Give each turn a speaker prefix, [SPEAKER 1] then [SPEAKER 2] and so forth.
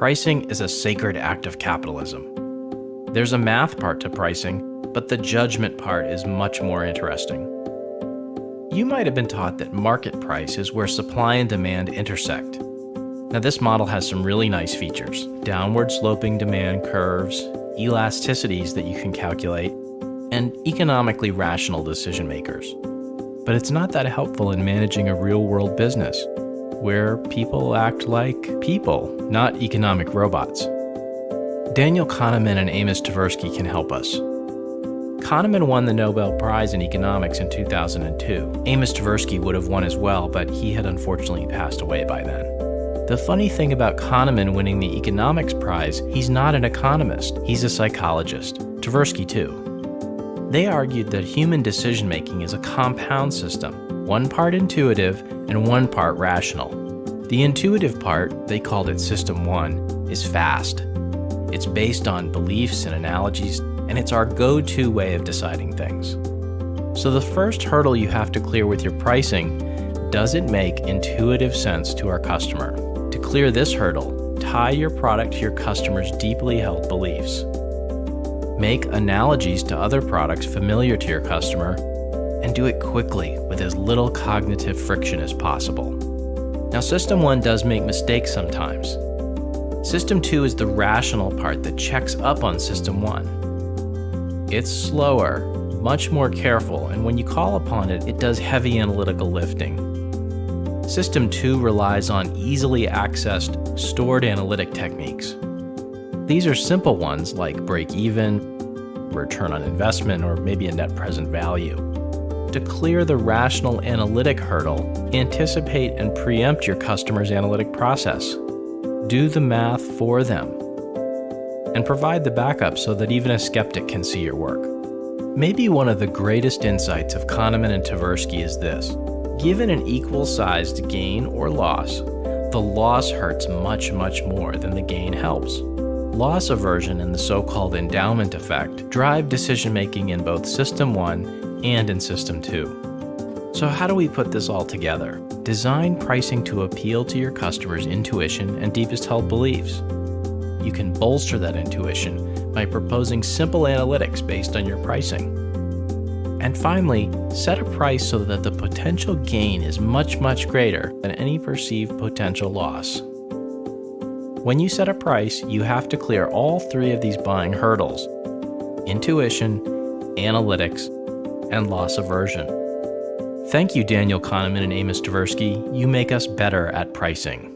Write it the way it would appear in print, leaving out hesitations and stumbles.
[SPEAKER 1] Pricing is a sacred act of capitalism. There's a math part to pricing, but the judgment part is much more interesting. You might have been taught that market price is where supply and demand intersect. Now, this model has some really nice features: downward sloping demand curves, elasticities that you can calculate, and economically rational decision makers. But it's not that helpful in managing a real-world business, where people act like people, not economic robots. Daniel Kahneman and Amos Tversky can help us. Kahneman won the Nobel Prize in Economics in 2002. Amos Tversky would have won as well, but he had unfortunately passed away by then. The funny thing about Kahneman winning the economics prize, he's not an economist, he's a psychologist. Tversky too. They argued that human decision-making is a compound system, one part intuitive and one part rational. The intuitive part, they called it System 1, is fast. It's based on beliefs and analogies, and it's our go-to way of deciding things. So the first hurdle you have to clear with your pricing: does it make intuitive sense to our customer? To clear this hurdle, tie your product to your customer's deeply held beliefs. Make analogies to other products familiar to your customer, and do it quickly with as little cognitive friction as possible. Now, System 1 does make mistakes sometimes. System 2 is the rational part that checks up on System 1. It's slower, much more careful, and when you call upon it, it does heavy analytical lifting. System 2 relies on easily accessed, stored analytic techniques. These are simple ones like break-even, return on investment, or maybe a net present value. To clear the rational analytic hurdle, anticipate and preempt your customer's analytic process. Do the math for them, and provide the backup so that even a skeptic can see your work. Maybe one of the greatest insights of Kahneman and Tversky is this: given an equal-sized gain or loss, the loss hurts much, much more than the gain helps. Loss aversion and the so-called endowment effect drive decision-making in both System 1 and in System 2. So how do we put this all together? Design pricing to appeal to your customer's intuition and deepest held beliefs. You can bolster that intuition by proposing simple analytics based on your pricing. And finally, set a price so that the potential gain is much, much greater than any perceived potential loss. When you set a price, you have to clear all three of these buying hurdles: intuition, analytics, and loss aversion. Thank you, Daniel Kahneman and Amos Tversky. You make us better at pricing.